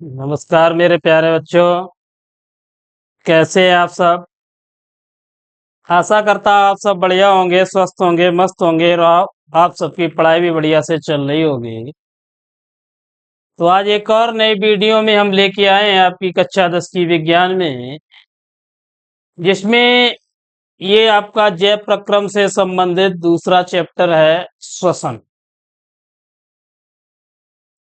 नमस्कार मेरे प्यारे बच्चों, कैसे हैं आप सब? आशा करता हूँ आप सब बढ़िया होंगे, स्वस्थ होंगे, मस्त होंगे और आप सबकी पढ़ाई भी बढ़िया से चल रही होगी। तो आज एक और नई वीडियो में हम लेके आए हैं आपकी कक्षा 10 की विज्ञान में, जिसमें ये आपका जैव प्रक्रम से संबंधित दूसरा चैप्टर है श्वसन।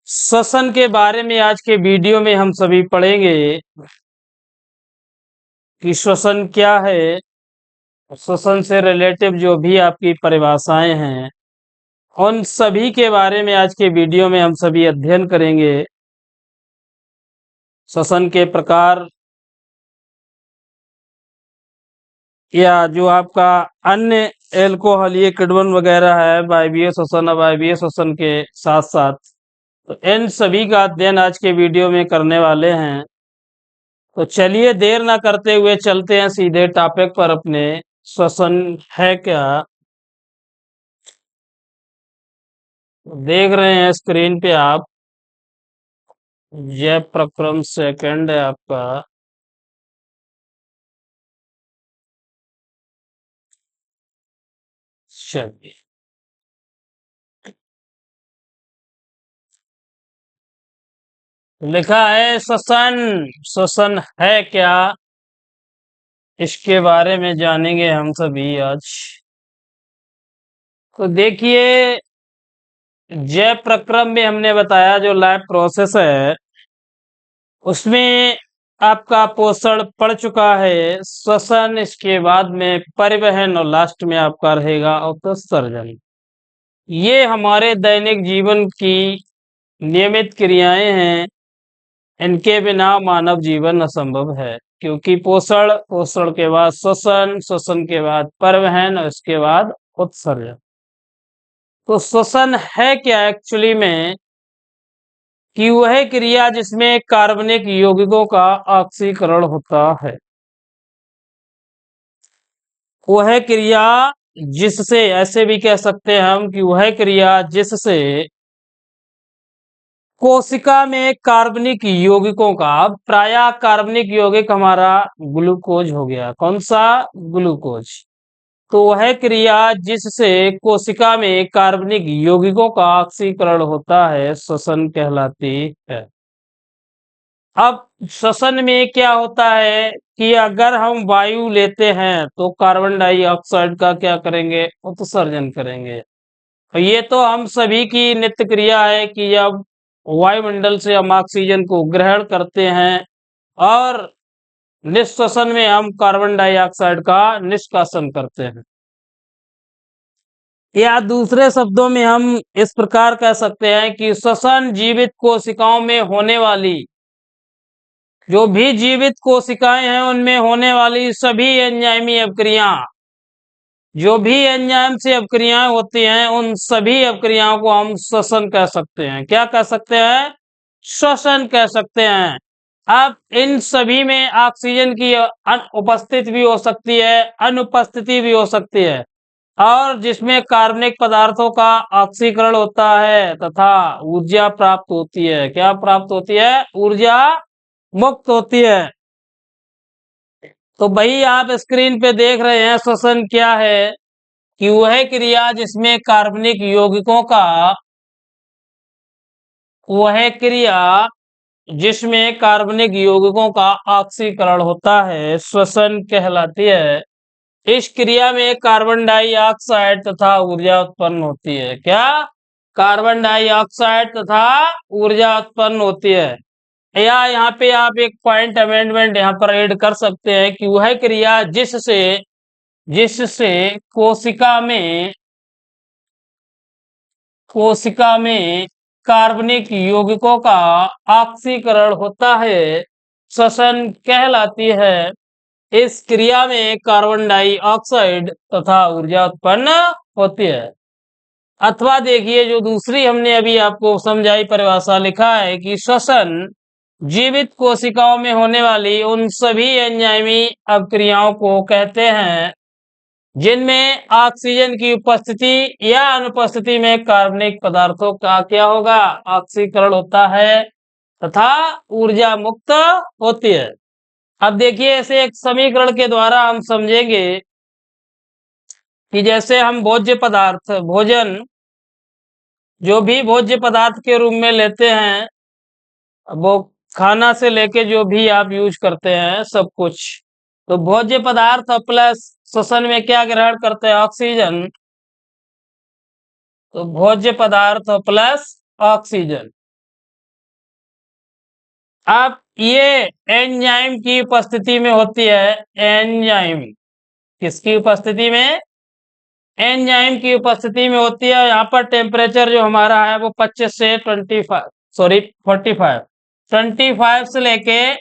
श्वसन के बारे में आज के वीडियो में हम सभी पढ़ेंगे कि श्वसन क्या है। श्वसन से रिलेटिव जो भी आपकी परिभाषाएं हैं, उन सभी के बारे में आज के वीडियो में हम सभी अध्ययन करेंगे। श्वसन के प्रकार या जो आपका अन्य एल्कोहलीय किण्वन वगैरह है, वायवीय श्वसन, अवायवीय श्वसन के साथ साथ, तो इन सभी का अध्ययन आज के वीडियो में करने वाले हैं। तो चलिए देर ना करते हुए चलते हैं सीधे टॉपिक पर अपने। श्वसन है क्या? देख रहे हैं स्क्रीन पे आप, जैव प्रक्रम सेकंड है आपका। चलिए, लिखा है श्वसन। श्वसन है क्या, इसके बारे में जानेंगे हम सभी आज। तो देखिए, जैव प्रक्रम में हमने बताया जो लाइफ प्रोसेस है, उसमें आपका पोषण पड़ चुका है, श्वसन, इसके बाद में परिवहन और लास्ट में आपका रहेगा उत्सर्जन। ये हमारे दैनिक जीवन की नियमित क्रियाएं हैं। इनके बिना मानव जीवन असंभव है, क्योंकि पोषण, पोषण के बाद श्वसन, श्वसन के बाद परिवहन और इसके बाद उत्सर्जन। तो श्वसन है क्या एक्चुअली में, कि वह क्रिया जिसमें कार्बनिक यौगिकों का ऑक्सीकरण होता है। वह क्रिया जिससे, ऐसे भी कह सकते हैं हम कि वह क्रिया जिससे कोशिका में कार्बनिक यौगिकों का, प्रायः कार्बनिक यौगिक हमारा ग्लूकोज हो गया। कौन सा? ग्लूकोज। तो वह क्रिया जिससे कोशिका में कार्बनिक यौगिकों का ऑक्सीकरण होता है, श्वसन कहलाती है। अब श्वसन में क्या होता है कि अगर हम वायु लेते हैं तो कार्बन डाइऑक्साइड का क्या करेंगे? उत्सर्जन करेंगे। तो ये तो हम सभी की नित्य क्रिया है कि जब वायुमंडल से हम ऑक्सीजन को ग्रहण करते हैं और निष्श्वसन में हम कार्बन डाइऑक्साइड का निष्कासन करते हैं। या दूसरे शब्दों में हम इस प्रकार कह सकते हैं कि श्वसन जीवित कोशिकाओं में होने वाली, जो भी जीवित कोशिकाएं हैं उनमें होने वाली सभी एंजाइमी अभिक्रिया, जो भी एंजाइम से अभिक्रियाएं होती हैं, उन सभी अभिक्रियाओं को हम श्वसन कह सकते हैं। क्या कह सकते हैं? श्वसन कह सकते हैं। अब इन सभी में ऑक्सीजन की उपस्थिति भी हो सकती है, अनुपस्थिति भी हो सकती है, और जिसमें कार्बनिक पदार्थों का ऑक्सीकरण होता है तथा ऊर्जा प्राप्त होती है। क्या प्राप्त होती है? ऊर्जा मुक्त होती है। तो भाई आप स्क्रीन पे देख रहे हैं श्वसन क्या है, कि वह क्रिया जिसमें कार्बनिक यौगिकों का, वह क्रिया जिसमें कार्बनिक यौगिकों का ऑक्सीकरण होता है, श्वसन कहलाती है। इस क्रिया में कार्बन डाइऑक्साइड तथा ऊर्जा उत्पन्न होती है। क्या? कार्बन डाइऑक्साइड तथा ऊर्जा उत्पन्न होती है। या यहाँ पे आप एक पॉइंट अमेंडमेंट यहाँ पर ऐड कर सकते हैं कि वह क्रिया जिससे, जिससे कोशिका में, कोशिका में कार्बनिक यौगिकों का ऑक्सीकरण होता है, श्वसन कहलाती है। इस क्रिया में कार्बन डाइऑक्साइड तथा ऊर्जा उत्पन्न होती है। अथवा देखिए, जो दूसरी हमने अभी आपको समझाई परिभाषा, लिखा है कि श्वसन जीवित कोशिकाओं में होने वाली उन सभी एंजाइमी अभिक्रियाओं को कहते हैं जिनमें ऑक्सीजन की उपस्थिति या अनुपस्थिति में कार्बनिक पदार्थों का क्या होगा? ऑक्सीकरण होता है। तथा ऊर्जा मुक्त होती है। अब देखिए ऐसे एक समीकरण के द्वारा हम समझेंगे कि जैसे हम भोज्य पदार्थ भोजन जो भी भोज्य पदार्थ के रूप में लेते हैं, वो खाना से लेके जो भी आप यूज करते हैं सब कुछ, तो भोज्य पदार्थ प्लस श्वसन में क्या ग्रहण करते हैं? ऑक्सीजन। तो भोज्य पदार्थ प्लस ऑक्सीजन। अब ये एंजाइम की उपस्थिति में होती है। एंजाइम किसकी उपस्थिति में? एंजाइम की उपस्थिति में होती है। यहाँ पर टेम्परेचर जो हमारा है वो 25 से 25 से लेके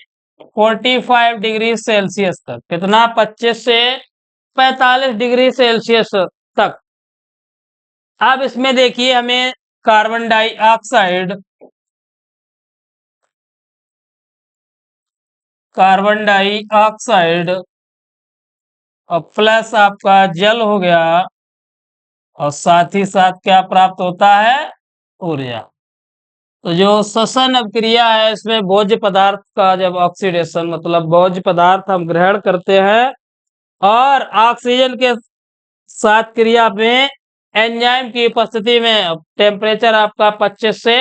45 डिग्री सेल्सियस तक। कितना? 25 से 45 डिग्री सेल्सियस तक। अब इसमें देखिए हमें कार्बन डाइऑक्साइड और प्लस आपका जल हो गया, और साथ ही साथ क्या प्राप्त होता है? ऊर्जा। तो जो श्वसन अभिक्रिया है इसमें भोज्य पदार्थ का जब ऑक्सीडेशन मतलब भोज्य पदार्थ हम ग्रहण करते हैं और ऑक्सीजन के साथ क्रिया में एंजाइम की उपस्थिति में टेम्परेचर आपका 25 से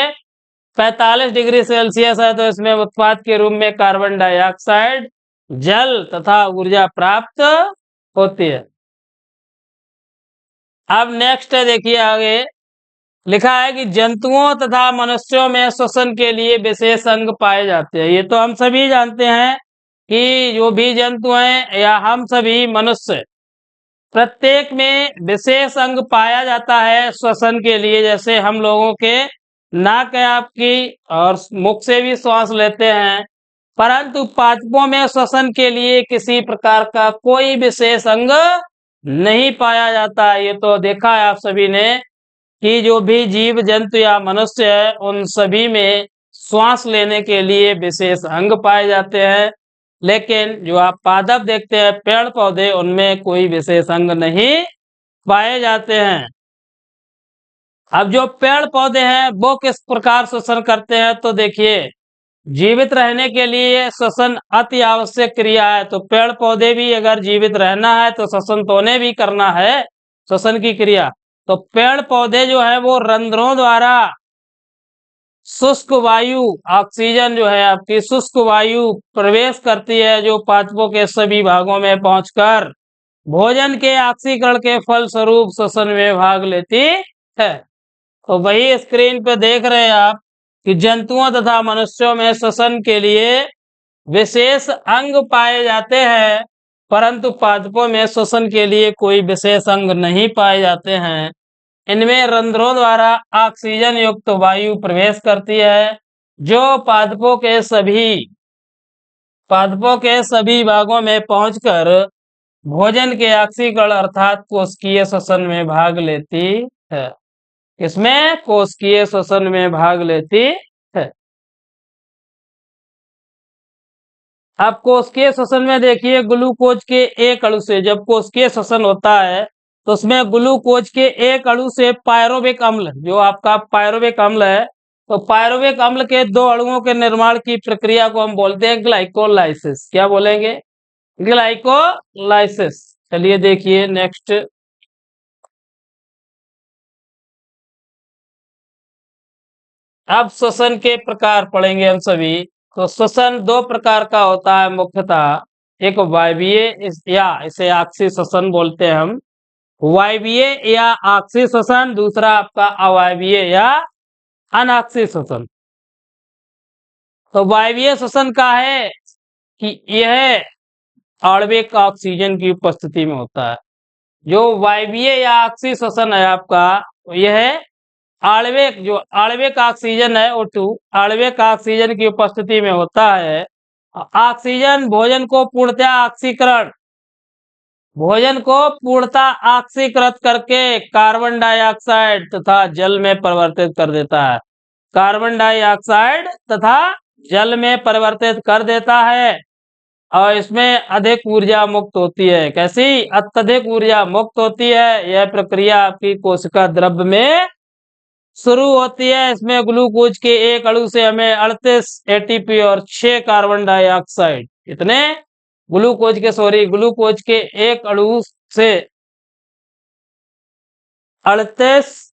45 डिग्री सेल्सियस है, तो इसमें उत्पाद के रूप में कार्बन डाइऑक्साइड, जल तथा ऊर्जा प्राप्त होती है। अब नेक्स्ट है, देखिए आगे लिखा है कि जंतुओं तथा मनुष्यों में श्वसन के लिए विशेष अंग पाए जाते हैं। ये तो हम सभी जानते हैं कि जो भी जंतु हैं या हम सभी मनुष्य, प्रत्येक में विशेष अंग पाया जाता है श्वसन के लिए। जैसे हम लोगों के नाक है आपकी, और मुख से भी श्वास लेते हैं, परंतु पादपों में श्वसन के लिए किसी प्रकार का कोई विशेष अंग नहीं पाया जाता है। ये तो देखा है आप सभी ने कि जो भी जीव जंतु या मनुष्य है उन सभी में श्वास लेने के लिए विशेष अंग पाए जाते हैं, लेकिन जो आप पादप देखते हैं पेड़ पौधे, उनमें कोई विशेष अंग नहीं पाए जाते हैं। अब जो पेड़ पौधे हैं वो किस प्रकार श्वसन करते हैं? तो देखिए, जीवित रहने के लिए श्वसन अति आवश्यक क्रिया है। तो पेड़ पौधे भी अगर जीवित रहना है तो श्वसन तो उन्हें भी करना है, श्वसन की क्रिया। तो पेड़ पौधे जो है वो रंध्रों द्वारा शुष्क वायु, ऑक्सीजन जो है आपकी शुष्क वायु प्रवेश करती है, जो पादपों के सभी भागों में पहुंचकर भोजन के ऑक्सीकरण के फलस्वरूप श्वसन में भाग लेती है। तो वही स्क्रीन पे देख रहे हैं आप कि जंतुओं तथा मनुष्यों में श्वसन के लिए विशेष अंग पाए जाते हैं, परंतु पादपों में श्वसन के लिए कोई विशेष अंग नहीं पाए जाते हैं। इनमें रंध्रों द्वारा ऑक्सीजन युक्त वायु प्रवेश करती है, जो पादपों के सभी भागों में पहुंचकर भोजन के ऑक्सीकरण अर्थात कोशिकीय श्वसन में भाग लेती है। इसमें कोशिकीय श्वसन में भाग लेती है। अब कोशिकीय श्वसन में देखिए ग्लूकोज के एक अणु से जब कोशिकीय श्वसन होता है तो उसमें ग्लूकोज के एक अणु से पायरुविक अम्ल, जो आपका पायरुविक अम्ल है, तो पायरुविक अम्ल के 2 अणुओं के निर्माण की प्रक्रिया को हम बोलते हैं ग्लाइकोलाइसिस। क्या बोलेंगे? ग्लाइकोलाइसिस। चलिए देखिए नेक्स्ट। अब श्वसन के प्रकार पढ़ेंगे हम सभी। तो श्वसन 2 प्रकार का होता है मुख्यतः, एक वायवीय या इसे आपसी श्वसन बोलते हैं हम, वायवीय या आपसी श्वसन, दूसरा आपका अवायवीय या अनाक्षी श्वसन। तो वायवीय श्वसन का है कि यह आणविक ऑक्सीजन की उपस्थिति में होता है। जो वायवीय या अक्षी श्वसन है आपका, यह जो आणविक ऑक्सीजन है O2, आणविक ऑक्सीजन की उपस्थिति में होता है। ऑक्सीजन भोजन को पूर्णतः ऑक्सीकृत करके कार्बन डाइऑक्साइड तथा जल में परिवर्तित कर देता है। कार्बन डाइऑक्साइड तथा जल में परिवर्तित कर देता है, और इसमें अधिक ऊर्जा मुक्त होती है। कैसी? अत्यधिक ऊर्जा मुक्त होती है। यह प्रक्रिया आपकी कोशिका द्रव्य में शुरू होती है। इसमें ग्लूकोज के एक अणु से हमें 38 एटीपी और 6 कार्बन डाइऑक्साइड, कितने ग्लूकोज के एक अणु से 38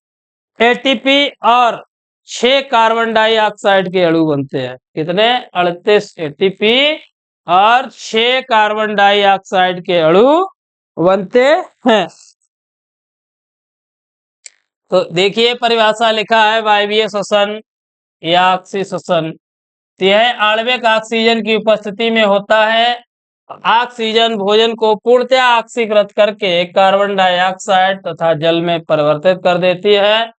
एटीपी और 6 कार्बन डाइऑक्साइड के अणु बनते हैं। कितने? 38 एटीपी और 6 कार्बन डाइऑक्साइड के अणु बनते हैं। तो देखिए परिभाषा लिखा है वायवीय श्वसन या ऑक्सी श्वसन। यह आणविक ऑक्सीजन की उपस्थिति में होता है। ऑक्सीजन भोजन को पूर्णतः ऑक्सीकृत करके कार्बन डाइऑक्साइड तथा जल में परिवर्तित कर देती है।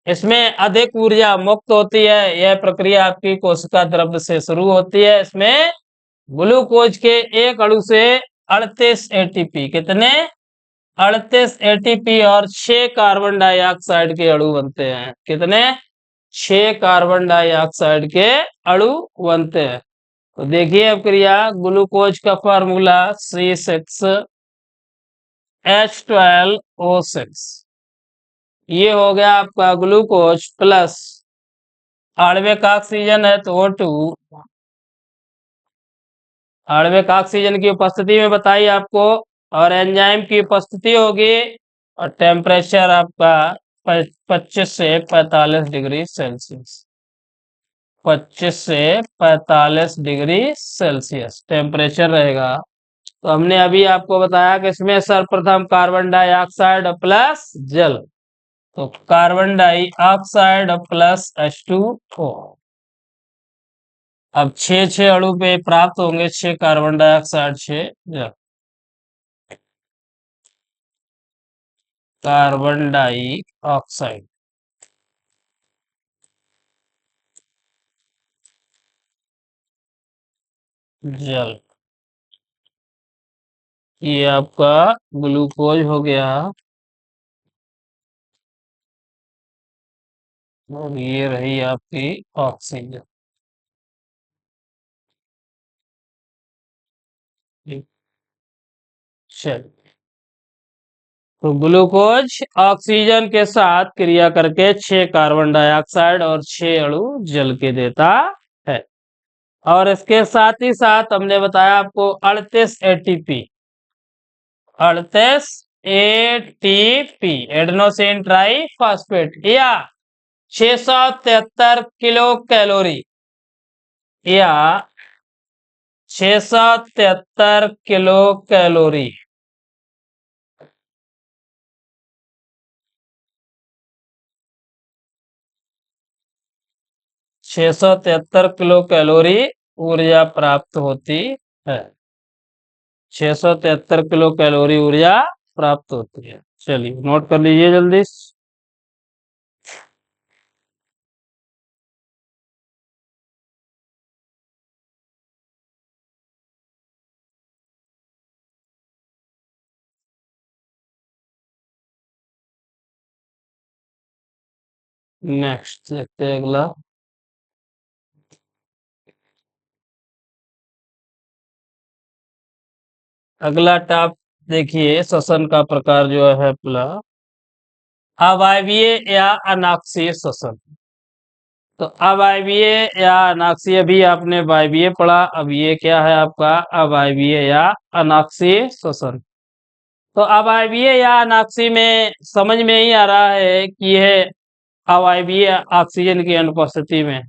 इसमें अधिक ऊर्जा मुक्त होती है। यह प्रक्रिया आपकी कोशिका द्रव्य से शुरू होती है। इसमें ग्लूकोज के एक अणु से 38 एटीपी, कितने? 38 एटीपी और 6 कार्बन डाइऑक्साइड के अणु बनते हैं। कितने? 6 कार्बन डाइऑक्साइड के अणु बनते हैं। तो देखिए अब क्रिया, ग्लूकोज का फार्मूला C6H12O6, ये हो गया आपका ग्लूकोज प्लस आणविक ऑक्सीजन है तो O2, आणविक ऑक्सीजन की उपस्थिति में बताइए आपको, और एंजाइम की उपस्थिति होगी, और टेम्परेचर आपका 25 से 45 डिग्री सेल्सियस, 25 से 45 डिग्री सेल्सियस टेम्परेचर रहेगा। तो हमने अभी आपको बताया कि इसमें सर्वप्रथम कार्बन डाइऑक्साइड प्लस जल, तो कार्बन डाइऑक्साइड प्लस H2O। अब 6 अणु पे प्राप्त होंगे, 6 कार्बन डाइऑक्साइड, 6 जल, कार्बन डाइऑक्साइड, जल, ये आपका ग्लूकोज हो गया, और ये रही आपकी ऑक्सीजन। चल, तो ग्लूकोज ऑक्सीजन के साथ क्रिया करके 6 कार्बन डाइऑक्साइड और 6 अणु जल के देता है। और इसके साथ ही साथ हमने बताया आपको 38 एटीपी, 38 एटीपी एडेनोसिन ट्राइफॉस्फेट, या 673 किलो कैलोरी, या 673 किलो कैलोरी, 673 किलो कैलोरी ऊर्जा प्राप्त होती है। 673 किलो कैलोरी ऊर्जा प्राप्त होती है। चलिए नोट कर लीजिए जल्दी। नेक्स्ट देखते हैं अगला। अगला टॉप देखिए, श्वसन का प्रकार जो है पहला अवायवीय या अनाक्षीय श्वसन। तो अवायवीय या अनाक्षीय, भी आपने वायवीय पढ़ा, अब ये क्या है आपका अवायवीय या अनाक्षीय श्वसन। तो अवायवीय या अनाक्षी में समझ में ही आ रहा है कि यह अवायवीय ऑक्सीजन की अनुपस्थिति में,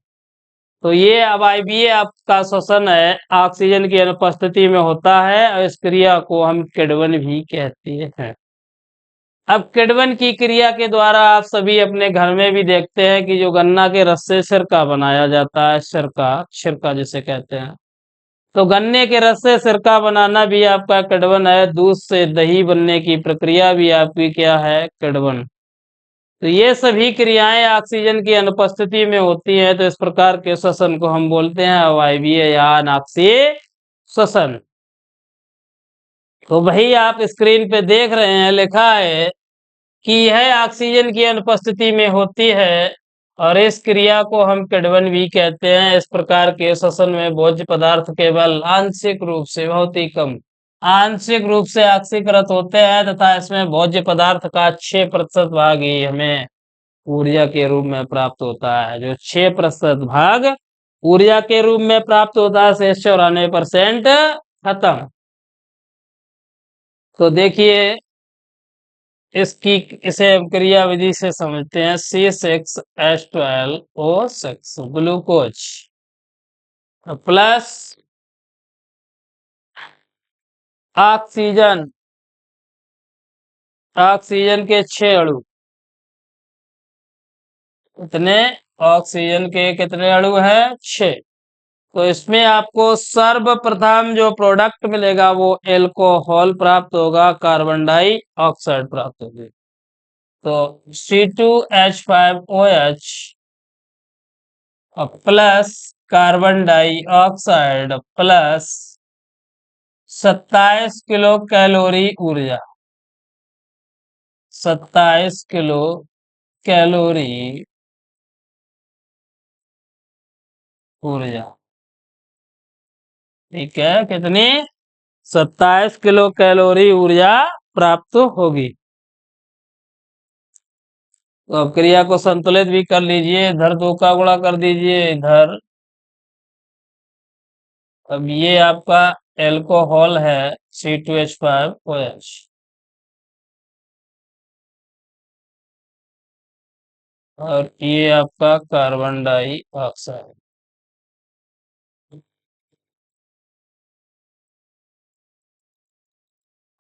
तो ये अवायवीय आपका श्वसन है, ऑक्सीजन की अनुपस्थिति में होता है, और इस क्रिया को हम किण्वन भी कहते हैं। अब किण्वन की क्रिया के द्वारा आप सभी अपने घर में भी देखते हैं कि जो गन्ना के रस से सिरका बनाया जाता है, सिरका, सिरका जिसे कहते हैं, तो गन्ने के रस से सिरका बनाना भी आपका किण्वन है। दूध से दही बनने की प्रक्रिया भी आपकी क्या है? किण्वन। तो ये सभी क्रियाएं ऑक्सीजन की अनुपस्थिति में होती हैं, तो इस प्रकार के श्वसन को हम बोलते हैं अवायवीय या अनाक्षीय श्वसन। तो वही आप स्क्रीन पे देख रहे हैं, लिखा है कि यह ऑक्सीजन की अनुपस्थिति में होती है, और इस क्रिया को हम किण्वन भी कहते हैं। इस प्रकार के श्वसन में भोज्य पदार्थ केवल आंशिक रूप से, बहुत ही कम आंशिक रूप से ऑक्सीकृत होते हैं, तथा इसमें भोज्य पदार्थ का 6% भाग ही हमें ऊर्जा के रूप में प्राप्त होता है। जो 6% भाग ऊर्जा के रूप में प्राप्त होता है, शेष 94% खत्म। तो देखिए इसे हम क्रिया विधि से समझते हैं। C6H12O6 glucose plus oxygen, oxygen के 6 अणु। कितने? ऑक्सीजन के कितने अणु हैं? 6। तो इसमें आपको सर्वप्रथम जो प्रोडक्ट मिलेगा वो एल्कोहल प्राप्त होगा, कार्बन डाइऑक्साइड प्राप्त होगी। तो C2H5OH plus carbon dioxide plus 27 kilo calorie ऊर्जा, 27 किलो कैलोरी ऊर्जा। ठीक है, कितनी? 27 किलो कैलोरी ऊर्जा प्राप्त होगी। तो अब क्रिया को संतुलित भी कर लीजिए, इधर 2 का गुणा कर दीजिए, इधर। अब ये आपका एल्कोहल है C2H5OH, और ये आपका कार्बन डाइऑक्साइड।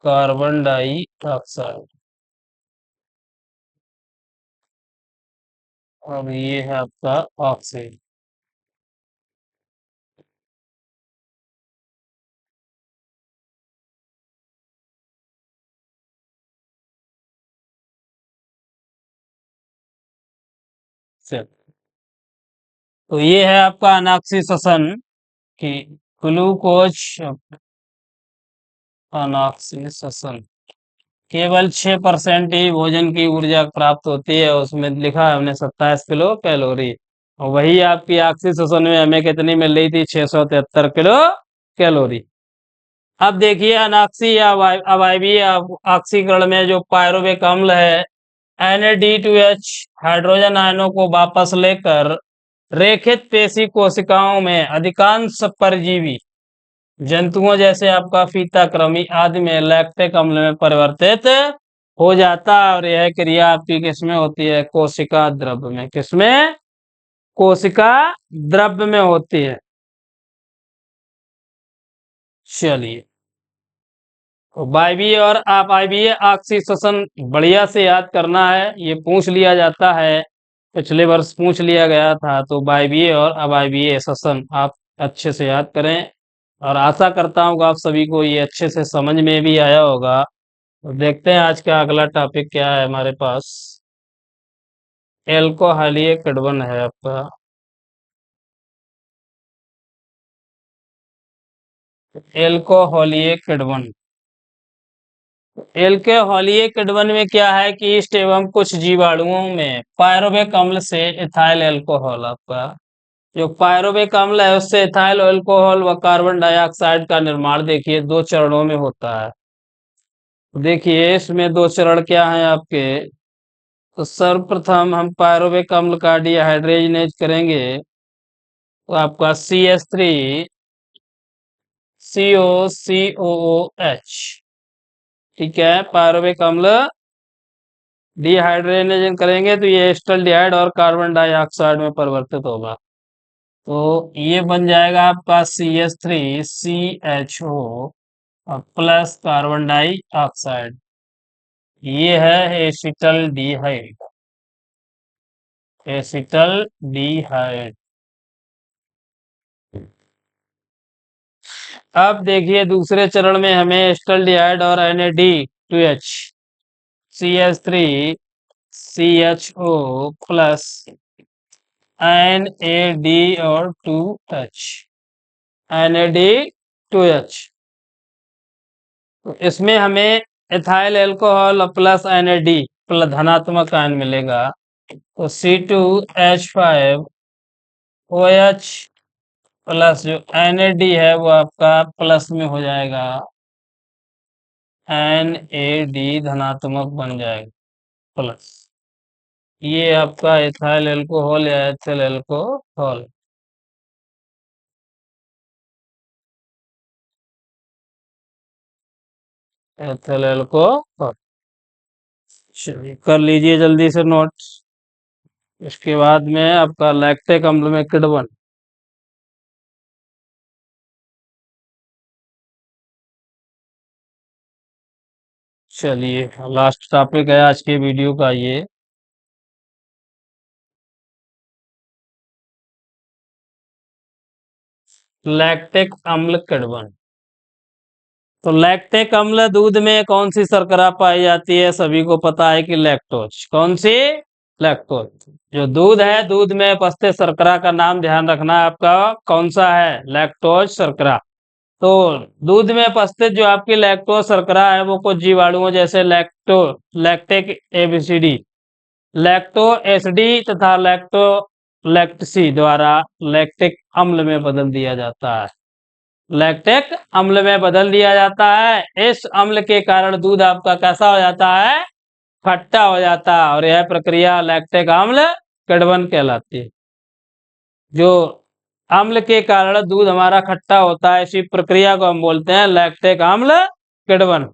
Carbon dioxide. अब ये है आपका ऑक्सीजन। तो ये है आपका अनॉक्सिशन की ग्लूकोज अनॉक्सिशन। केवल 6% ही भोजन की ऊर्जा प्राप्त होती है, उसमें लिखा है हमने 27 किलो कैलोरी। और वही आपकी ऑक्सीजन में हमें कितनी मिल रही थी? 673 किलो कैलोरी। अब देखिए अनाक्सी या अवायवीय ऑक्सीकरण में जो पायरुवेक अम्ल है Na2H हाइड्रोजन आयनों को वापस लेकर रेखित पेशी कोशिकाओं में अधिकांश परजीवी जंतुओं जैसे आपका फीताकृमि आदि में लैक्टिक अम्ल में परिवर्तित हो जाता है। और यह क्रिया आपकी किसमें होती है? कोशिका द्रव्य में। किसमें? कोशिका द्रव्य में होती है। चलिए, तो वायवीय और अवायवीय ऑक्सीकरण बढ़िया से याद करना है, ये पूछ लिया जाता है, पिछले वर्ष पूछ लिया गया था। तो वायवीय और अवायवीय श्वसन आप अच्छे से याद करें, और आशा करता हूँ कि आप सभी को ये अच्छे से समझ में भी आया होगा। तो देखते हैं आज का अगला टॉपिक क्या है हमारे पास। एल्कोहलीय किण्वन है आपका। एल्कोहलीय किण्वन। एल्कोहलीय किण्वन में क्या है कि इष्ट एवं कुछ जीवाणुओं में पायरुवेक अम्ल से इथाइल एल्कोहल, आपका जो पायरुवेक अम्ल है उससे इथाइल एल्कोहल व कार्बन डाइऑक्साइड का निर्माण देखिए 2 चरणों में होता है। देखिए इसमें 2 चरण क्या हैं आपके। तो सर्वप्रथम हम पायरुवेक अम्ल का डिहाइड्रोजनेज करेंगे, तो आपका CH3COCOOH। ठीक है, पायरुवेक अम्ल डिहाइड्रोजनेशन करेंगे तो ये एस्टल्डिहाइड और कार्बन डाइऑक्साइड में परिवर्तित होगा। तो ये बन जाएगा आपका CH3CHO प्लस कार्बन डाइऑक्साइड। ये है एसिटल्डिहाइड, एसिटल्डिहाइड। अब देखिए दूसरे चरण में हमें एस्टल्डिहाइड और Na2H CH3CHO प्लस NAD और 2H NAD2H। तो इसमें हमें ethyl alcohol plus NAD plus धनात्मक आयन मिलेगा। तो C2H5OH प्लस जो NAD है वो आपका प्लस में हो जाएगा, NAD धनात्मक बन जाएगा प्लस। ये आपका इथाइल एल्कोहल या एथिल एल्कोहल। Ethyl alcohol. चलिए कर लीजिए जल्दी से नोट्स। इसके बाद में आपका लैक्टिक अम्ल में किण्वन। चलिए लास्ट टॉपिक है आज के वीडियो का ये। लैक्टिक अम्ल किण्वन। तो लैक्टिक अम्ल दूध में कौन सी शर्करा पाई जाती है? सभी को पता है कि लैक्टोज। कौन सी? लैक्टोज। जो दूध है, दूध में उपस्थित शर्करा का नाम ध्यान रखना है आपका, कौन सा है? लैक्टोज शर्करा। तो दूध में उपस्थित जो आपकी लैक्टोज शर्करा है वो कुछ जीवाणुओं जैसे लैक्टिक एसिडी, लैक्टो एसिडी तथा लैक्टसी द्वारा लैक्टिक अम्ल में बदल दिया जाता है। लैक्टिक अम्ल में बदल दिया जाता है। इस अम्ल के कारण दूध आपका कैसा हो जाता है? खट्टा हो जाता है, और यह प्रक्रिया लैक्टिक अम्ल किण्वन कहलाती है। जो अम्ल के कारण दूध हमारा खट्टा होता है, इसी प्रक्रिया को हम बोलते हैं लैक्टिक अम्ल किण्वन।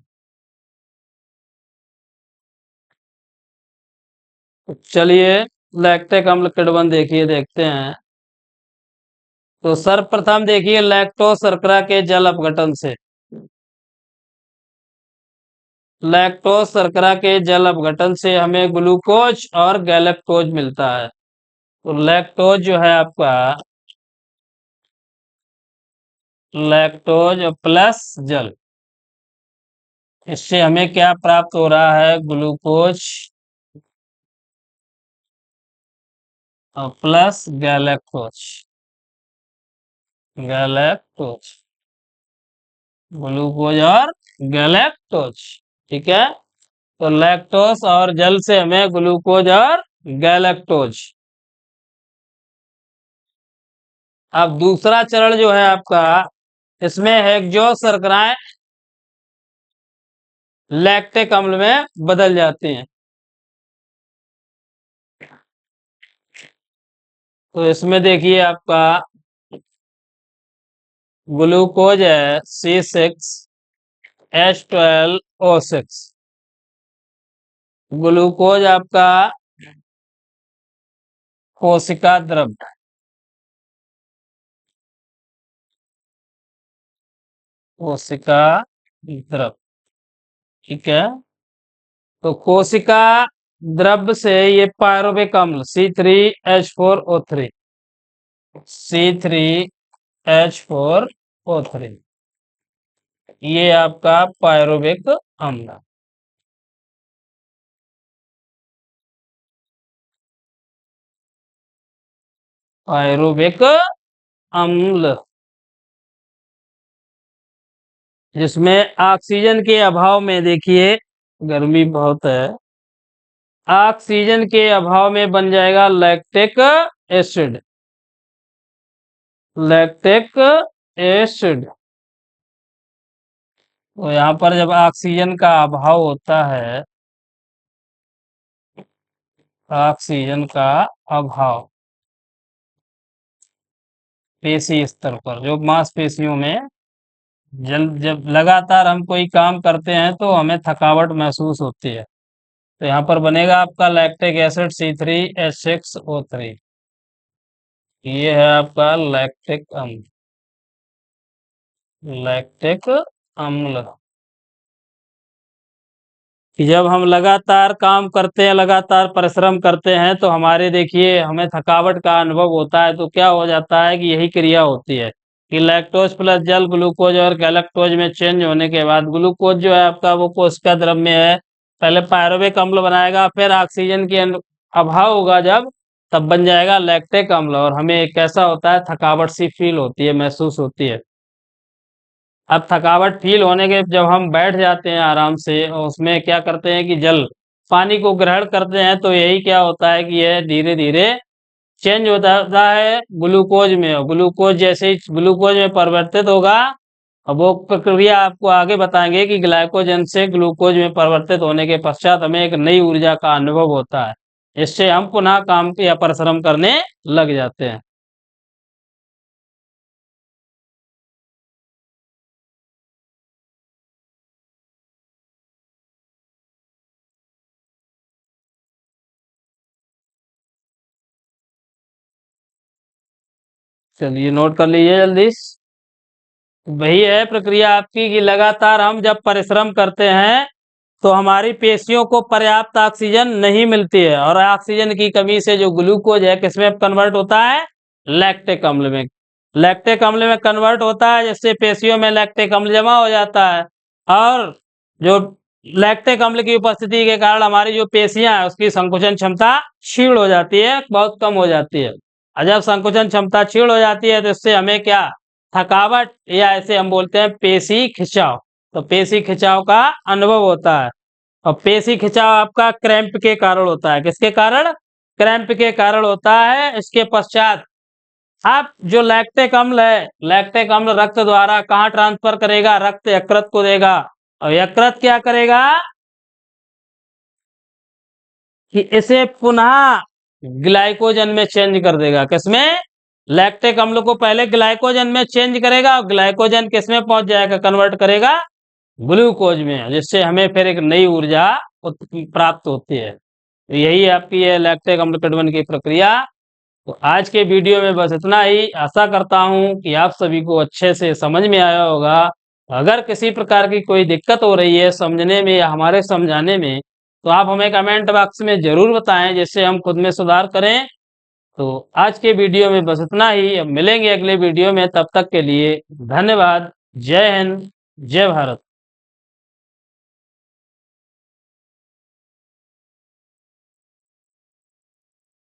चलिए लैक्टिक अम्ल किण्वन देखिए, देखते हैं। तो सर्वप्रथम देखिए लैक्टोज शर्करा के जल अपघटन से। लैक्टोज शर्करा के जल अपघटन से हमें ग्लूकोज और गैलेक्टोज मिलता है। तो लैक्टोज जो है आपका, लैक्टोज प्लस जल, इससे हमें क्या प्राप्त हो रहा है? ग्लूकोज और प्लस गैलेक्टोज। गैलेक्टोज, ग्लूकोज और गैलेक्टोज। ठीक है। तो लैक्टोज और जल से हमें ग्लूकोज और गैलेक्टोज। अब दूसरा चरण जो है आपका, इसमें हेक्सोज शर्कराएं लैक्टिक अम्ल में बदल जाती हैं। तो इसमें देखिए आपका ग्लूकोज है C6H12O6। ग्लूकोज आपका कोशिका द्रव्य, कोशिका द्रव्य। ठीक है। तो कोशिका द्रव्य से ये पायरुविक अम्ल C3H4O3, C3H4O3, ये आपका पायरुविक अम्ल। पायरुविक अम्ल जिसमें ऑक्सीजन के अभाव में, देखिए गर्मी बहुत है, ऑक्सीजन के अभाव में बन जाएगा लैक्टिक एसिड। Lactic acid. तो यहाँ पर जब ऑक्सीजन का अभाव होता है, ऑक्सीजन का अभाव पेशी स्तर पर, जो मांसपेशियों में जब लगातार हम कोई काम करते हैं तो हमें थकावट महसूस होती है, तो यहाँ पर बनेगा आपका लैक्टिक एसिड C3H6O3। ये है आपका लैक्टिक अम्ल। लैक्टिक अम्ल कि जब हम लगातार काम करते हैं, लगातार परिश्रम करते हैं, तो हमारे देखिए हमें थकावट का अनुभव होता है। तो क्या हो जाता है कि यही क्रिया होती है कि लैक्टोज प्लस जल ग्लूकोज और गैलेक्टोज में चेंज होने के बाद ग्लूकोज जो है आपका वो कोशिका द्रव्य है, पहले पायरुविक अम्ल बनाएगा, फिर ऑक्सीजन की अभाव होगा जब, तब बन जाएगा लैक्टिक अम्ल, और हमें कैसा होता है? थकावट सी फील होती है, महसूस होती है। अब थकावट फील होने के जब हम बैठ जाते हैं आराम से, और उसमें क्या करते हैं कि जल पानी को ग्रहण करते हैं, तो यही क्या होता है कि यह धीरे धीरे चेंज होता है ग्लूकोज में, और ग्लूकोज जैसे ही ग्लूकोज में परिवर्तित होगा, अब वो प्रक्रिया आपको आगे बताएंगे कि ग्लाइकोजन से ग्लूकोज में परिवर्तित होने के पश्चात हमें एक नई ऊर्जा का अनुभव होता है। इससे हम पुनः काम या परिश्रम करने लग जाते हैं। चलिए नोट कर लीजिए जल्दी। वही है प्रक्रिया आपकी कि लगातार हम जब परिश्रम करते हैं तो हमारी पेशियों को पर्याप्त ऑक्सीजन नहीं मिलती है, और ऑक्सीजन की कमी से जो ग्लूकोज है किसमें कन्वर्ट होता है, लैक्टिक अम्ल में। लैक्टिक अम्ल में कन्वर्ट होता है, जिससे पेशियों में लैक्टिक अम्ल जमा हो जाता है, और जो लैक्टिक अम्ल की उपस्थिति के कारण हमारी जो पेशियां है उसकी संकुचन क्षमता क्षीण हो जाती है, बहुत कम हो जाती है। और जब संकुचन क्षमता क्षीण हो जाती है तो इससे हमें क्या, थकावट, या ऐसे हम बोलते हैं पेशी खिंचाव। तो पेशी खिंचाव का अनुभव होता है, और पेशी खिंचाव आपका क्रैम्प के कारण होता है। किसके कारण, क्रैम्प के कारण होता है। इसके पश्चात आप जो लैक्टिक अम्ल है, लैक्टिक अम्ल रक्त द्वारा कहाँ ट्रांसफर करेगा, रक्त यकृत को देगा, और यकृत क्या करेगा कि इसे पुनः ग्लाइकोजन में चेंज कर देगा। किसमें, लैक्टिक अम्ल को पहले ग्लाइकोजन में चेंज करेगा, और ग्लाइकोजन किसमें पहुंच जाएगा, कन्वर्ट करेगा ग्लूकोज में, जिससे हमें फिर एक नई ऊर्जा प्राप्त होती है। तो यही आपकी है लैक्टिक अम्ल किण्वन की प्रक्रिया। तो आज के वीडियो में बस इतना ही। आशा करता हूं कि आप सभी को अच्छे से समझ में आया होगा। अगर किसी प्रकार की कोई दिक्कत हो रही है समझने में या हमारे समझाने में, तो आप हमें कमेंट बॉक्स में जरूर बताएं, जिससे हम खुद में सुधार करें। तो आज के वीडियो में बस इतना ही। अब मिलेंगे अगले वीडियो में, तब तक के लिए धन्यवाद। जय हिंद, जय भारत।